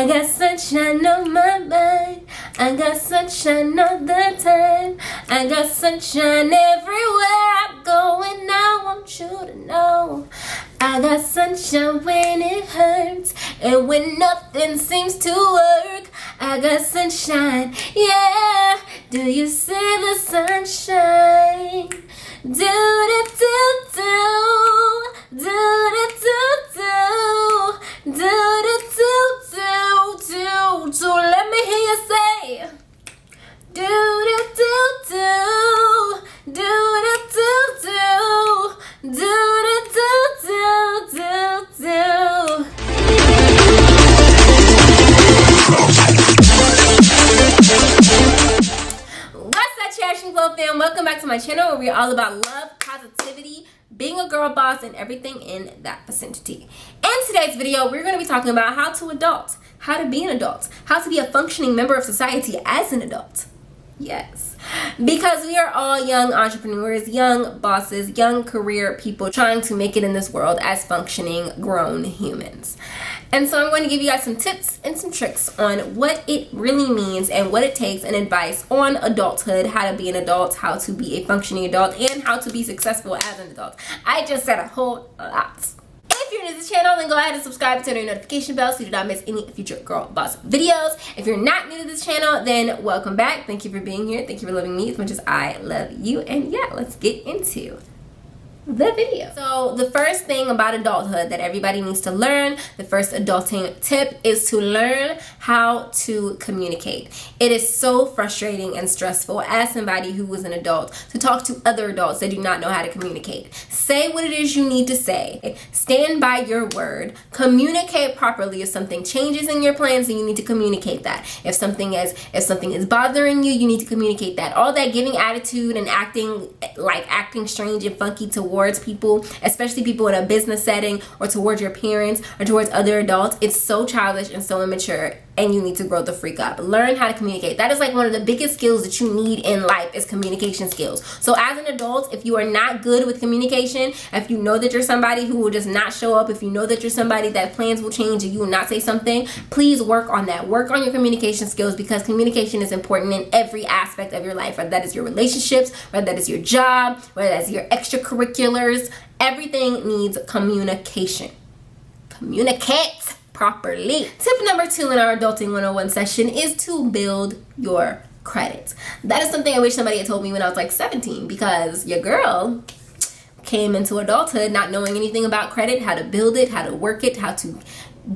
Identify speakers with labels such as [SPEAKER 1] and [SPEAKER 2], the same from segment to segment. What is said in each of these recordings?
[SPEAKER 1] I got sunshine on my mind. I got sunshine all the time. I got sunshine everywhere I go, and I want you to know. I got sunshine when it hurts and when nothing seems to work. I got sunshine, yeah. Do you see the sunshine? Do do do do do do do do do do do do. Let me hear you say. Do do do do do do do do do do do do do. What's up, CherishingFlo fam? Welcome back to my channel where we're all about love, positivity, being a girl boss, and everything in that vicinity. In today's video, we're going to be talking about how to adult, how to be an adult, how to be a functioning member of society as an adult. Yes, because we are all young entrepreneurs, young bosses, young career people trying to make it in this world as functioning grown humans. And so I'm going to give you guys some tips and some tricks on what it really means and what it takes, and advice on adulthood, how to be an adult, how to be a functioning adult, and how to be successful as an adult. I just said a whole lot. If you're new to this channel, then go ahead and subscribe and turn on your notification bell so you do not miss any future girl boss videos. If you're not new to this channel, then welcome back. Thank you for being here. Thank you for loving me as much as I love you. And yeah, let's get into the video. So the first thing about adulthood that everybody needs to learn, the first adulting tip, is to learn how to communicate. It is so frustrating and stressful as somebody who is an adult to talk to other adults that do not know how to communicate. Say what it is you need to say. Stand by your word. Communicate properly. If something changes in your plans, then you need to communicate that. If something is bothering you, you need to communicate that. All that giving attitude and acting strange and funky towards people, especially people in a business setting or towards your parents or towards other adults, it's so childish and so immature, and you need to grow the freak up. Learn how to communicate. That is like one of the biggest skills that you need in life, is communication skills. So as an adult, if you are not good with communication, if you know that you're somebody who will just not show up, if you know that you're somebody that plans will change and you will not say something, please work on that. Work on your communication skills, because communication is important in every aspect of your life, whether that is your relationships, whether that is your job, whether that's your extracurriculars. Everything needs communication. Communicate properly. Tip number 2 in our Adulting 101 session is to build your credit. That is something I wish somebody had told me when I was like 17, because your girl came into adulthood not knowing anything about credit, how to build it, how to work it, how to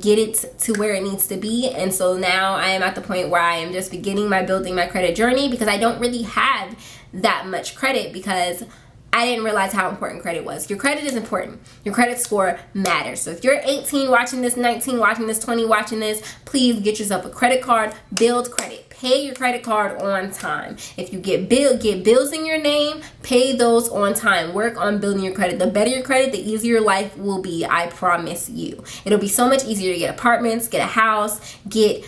[SPEAKER 1] get it to where it needs to be. And so now I am at the point where I am just beginning my building my credit journey, because I don't really have that much credit, because I didn't realize how important credit was. Your credit is important. Your credit score matters. So if you're 18 watching this, 19 watching this, 20 watching this, please get yourself a credit card. Build credit. Pay your credit card on time. If you get bills in your name, pay those on time. Work on building your credit. The better your credit, the easier your life will be. I promise you. It'll be so much easier to get apartments, get a house, get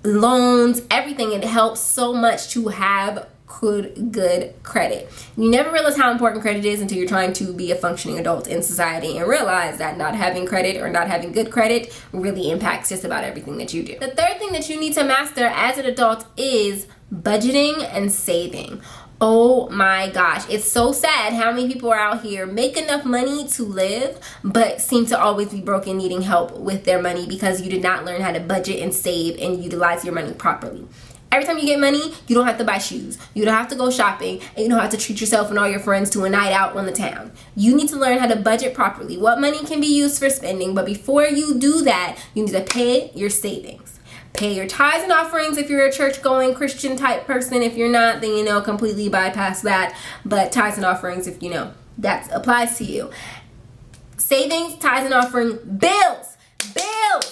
[SPEAKER 1] loans, everything. It helps so much to have good credit. You never realize how important credit is until you're trying to be a functioning adult in society, and realize that not having credit or not having good credit really impacts just about everything that you do. The third thing that you need to master as an adult is budgeting and saving. Oh my gosh, it's so sad how many people are out here make enough money to live but seem to always be broke and needing help with their money, because you did not learn how to budget and save and utilize your money properly. Every time you get money, you don't have to buy shoes. You don't have to go shopping, and you don't have to treat yourself and all your friends to a night out on the town. You need to learn how to budget properly. What money can be used for spending, but before you do that, you need to pay your savings. Pay your tithes and offerings if you're a church-going Christian type person. If you're not, then completely bypass that. But tithes and offerings, if that applies to you. Savings, tithes and offering, bills.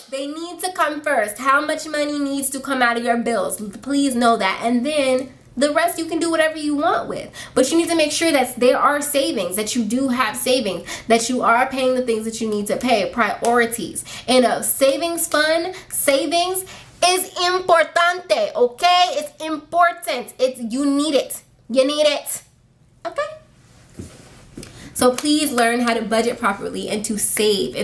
[SPEAKER 1] They need to come first. How much money needs to come out of your bills? Please know that. And then the rest you can do whatever you want with. But you need to make sure that there are savings, that you do have savings, that you are paying the things that you need to pay. Priorities. And a savings fund, savings is importante, okay? It's important. You need it. You need it. Okay? So please learn how to budget properly and to save.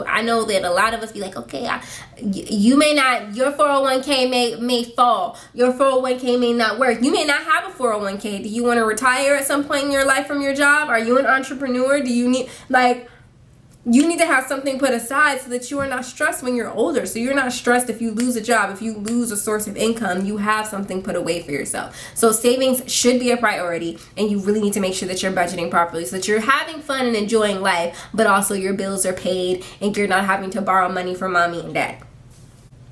[SPEAKER 1] I know that a lot of us be like, okay, you may not, your 401k may fall. Your 401k may not work. You may not have a 401k. Do you want to retire at some point in your life from your job? Are you an entrepreneur? Do you need, you need to have something put aside so that you are not stressed when you're older. So you're not stressed if you lose a job, if you lose a source of income, you have something put away for yourself. So savings should be a priority, and you really need to make sure that you're budgeting properly so that you're having fun and enjoying life, but also your bills are paid and you're not having to borrow money from mommy and dad.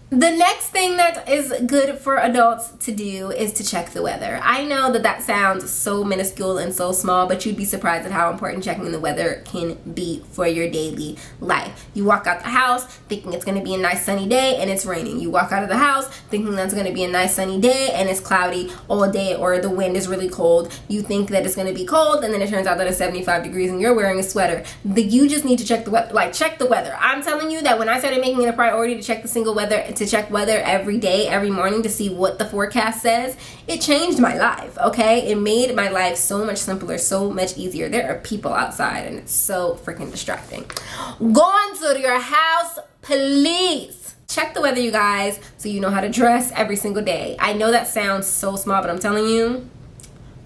[SPEAKER 1] The next thing that is good for adults to do is to check the weather. I know that sounds so minuscule and so small, but you'd be surprised at how important checking the weather can be for your daily life. You walk out the house thinking it's going to be a nice sunny day and it's raining. You walk out of the house thinking that's going to be a nice sunny day and it's cloudy all day, or the wind is really cold. You think that it's going to be cold and then it turns out that it's 75 degrees and you're wearing a sweater. You just need to check the weather. Check the weather. I'm telling you that when I started making it a priority to check to check weather every day, every morning, to see what the forecast says, it changed my life. Okay, it made my life so much simpler, so much easier. There are people outside and it's so freaking distracting. Go into your house, please. Check the weather, you guys, so you know how to dress every single day. I know that sounds so small, but I'm telling you,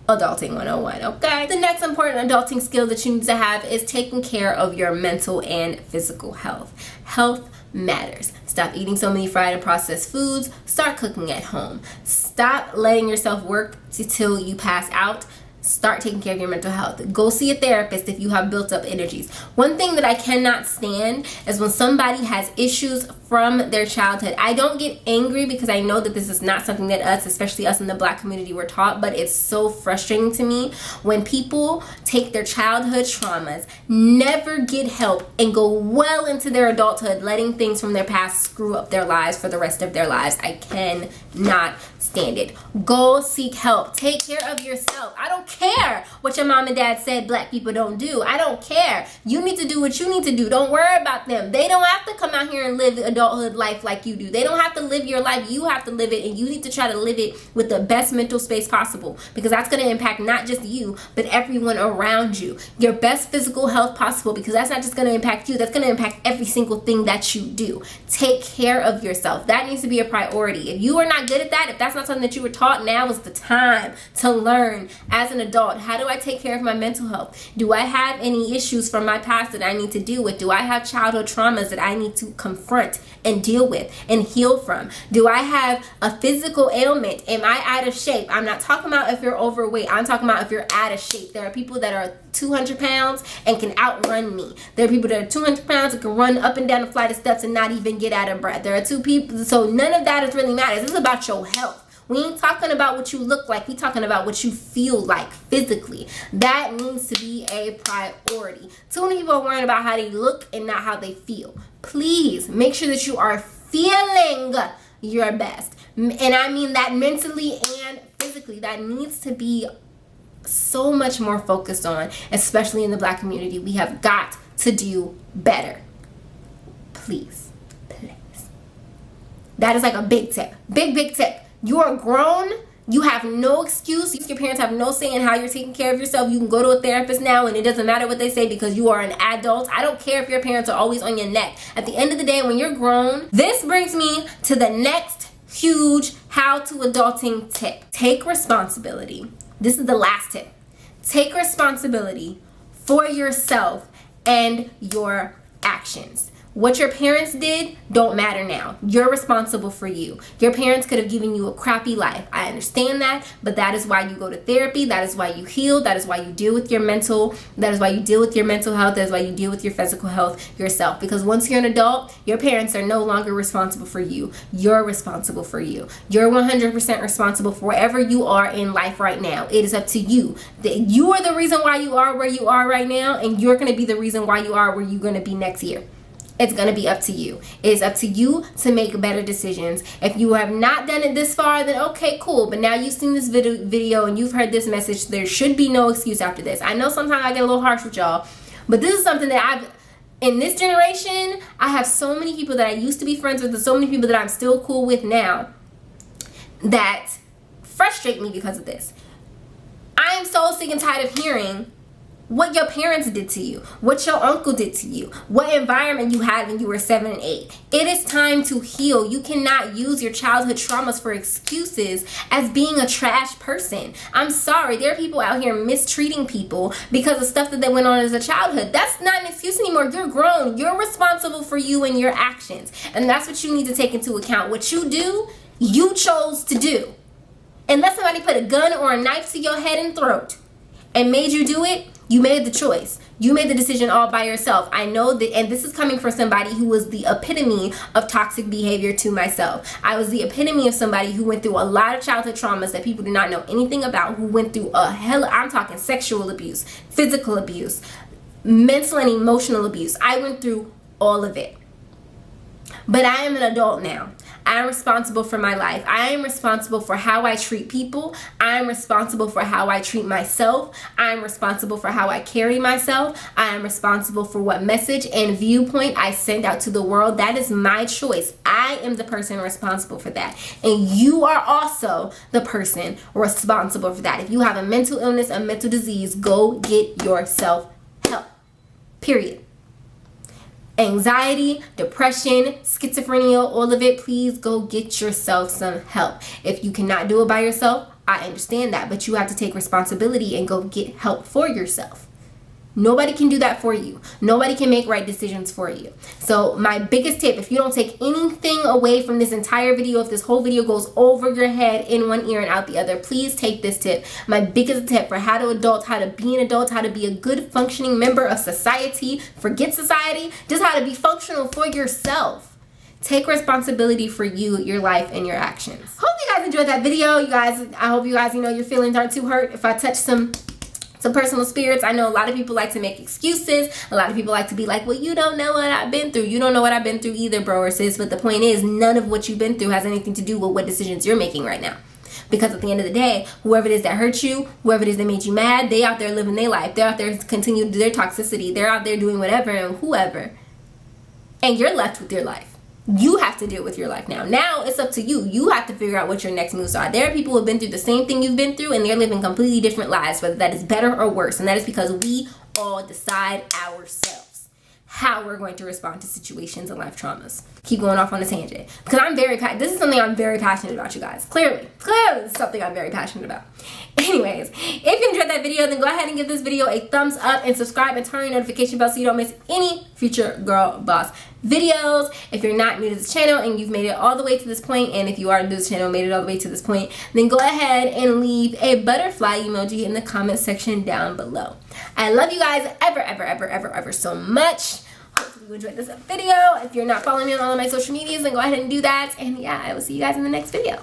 [SPEAKER 1] adulting 101. Okay, the next important adulting skill that you need to have is taking care of your mental and physical health. Health matters. Stop eating so many fried and processed foods. Start cooking at home. Stop letting yourself work till you pass out. Start taking care of your mental health. Go see a therapist if you have built up energies. One thing that I cannot stand is when somebody has issues from their childhood. I don't get angry because I know that this is not something that us, especially us in the Black community, were taught, but it's so frustrating to me when people take their childhood traumas, never get help, and go well into their adulthood letting things from their past screw up their lives for the rest of their lives. I cannot stand it. Go seek help. Take care of yourself. I don't care what your mom and dad said Black people don't do. I don't care. You need to do what you need to do. Don't worry about them. They don't have to come out here and live adulthood life like you do. They don't have to live your life. You have to live it, and you need to try to live it with the best mental space possible, because that's going to impact not just you, but everyone around you. Your best physical health possible, because that's not just going to impact you, that's going to impact every single thing that you do. Take care of yourself. That needs to be a priority. If you are not good at that, if that's not something that you were taught, now is the time to learn as an adult. How do I take care of my mental health? Do I have any issues from my past that I need to deal with? Do I have childhood traumas that I need to confront and deal with and heal from? Do I have a physical ailment? Am I out of shape? I'm not talking about if you're overweight. I'm talking about if you're out of shape. There are people that are 200 pounds and can outrun me. There are people that are 200 pounds and can run up and down a flight of steps and not even get out of breath. There are two people, so none of that is really matters. This is about your health. We ain't talking about what you look like. We talking about what you feel like physically. That needs to be a priority. Too many people are worrying about how they look and not how they feel. Please make sure that you are feeling your best. And I mean that mentally and physically. That needs to be so much more focused on, especially in the Black community. We have got to do better. Please. That is like a big tip. Big tip. You are grown. You have no excuse. Your parents have no say in how you're taking care of yourself. You can go to a therapist now and it doesn't matter what they say because you are an adult. I don't care if your parents are always on your neck. At the end of the day, when you're grown, this brings me to the next huge how to adulting tip. Take responsibility. This is the last tip. Take responsibility for yourself and your actions. What your parents did don't matter now. You're responsible for you. Your parents could have given you a crappy life. I understand that, but that is why you go to therapy. That is why you heal. That is why you deal with your mental. That is why you deal with your mental health. That is why you deal with your physical health yourself. Because once you're an adult, your parents are no longer responsible for you. You're responsible for you. You're 100% responsible for wherever you are in life right now. It is up to you. You are the reason why you are where you are right now, and you're going to be the reason why you are where you're going to be next year. It's going to be up to you. It is up to you to make better decisions. If you have not done it this far, then okay, cool. But now you've seen this video and you've heard this message. There should be no excuse after this. I know sometimes I get a little harsh with y'all, but this is something that in this generation, I have so many people that I used to be friends with and so many people that I'm still cool with now that frustrate me because of this. I am so sick and tired of hearing what your parents did to you, what your uncle did to you, what environment you had when you were 7 and 8. It is time to heal. You cannot use your childhood traumas for excuses as being a trash person. I'm sorry. There are people out here mistreating people because of stuff that they went on as a childhood. That's not an excuse anymore. You're grown. You're responsible for you and your actions. And that's what you need to take into account. What you do, you chose to do. Unless somebody put a gun or a knife to your head and throat and made you do it, you made the choice. You made the decision all by yourself. I know that, and this is coming from somebody who was the epitome of toxic behavior to myself. I was the epitome of somebody who went through a lot of childhood traumas that people do not know anything about, who went through I'm talking sexual abuse, physical abuse, mental and emotional abuse. I went through all of it. But I am an adult now. I am responsible for my life. I am responsible for how I treat people. I am responsible for how I treat myself. I am responsible for how I carry myself. I am responsible for what message and viewpoint I send out to the world. That is my choice. I am the person responsible for that. And you are also the person responsible for that. If you have a mental illness, a mental disease, go get yourself help. Period. Anxiety, depression, schizophrenia, all of it, please go get yourself some help. If you cannot do it by yourself, I understand that, but you have to take responsibility and go get help for yourself. Nobody can do that for you. Nobody can make right decisions for you. So my biggest tip, if you don't take anything away from this entire video, if this whole video goes over your head in one ear and out the other, please take this tip. My biggest tip for how to adult, how to be an adult, how to be a good functioning member of society, forget society, just how to be functional for yourself. Take responsibility for you, your life, and your actions. Hope you guys enjoyed that video. I hope you guys, your feelings aren't too hurt if I touch some personal spirits. I know a lot of people like to make excuses. A lot of people like to be like, well, you don't know what I've been through. You don't know what I've been through either, bro or sis. But the point is, none of what you've been through has anything to do with what decisions you're making right now. Because at the end of the day, whoever it is that hurt you, whoever it is that made you mad, they out there living their life. They're out there continuing their toxicity. They're out there doing whatever and whoever. And you're left with your life. You have to deal with your life now. Now it's up to you. You have to figure out what your next moves are. There are people who have been through the same thing you've been through, and they're living completely different lives, whether that is better or worse. And that is because we all decide ourselves how we're going to respond to situations and life traumas. Keep going off on a tangent. Because this is something I'm very passionate about, you guys. Clearly, this is something I'm very passionate about. Anyways, if you enjoyed that video, then go ahead and give this video a thumbs up and subscribe and turn on your notification bell so you don't miss any future Girl Boss videos. If you're not new to this channel and you've made it all the way to this point, and if you are new to this channel and made it all the way to this point, then go ahead and leave a butterfly emoji in the comment section down below. I love you guys ever so much. Hopefully you enjoyed this video. If you're not following me on all of my social medias, then go ahead and do that. And yeah, I will see you guys in the next video.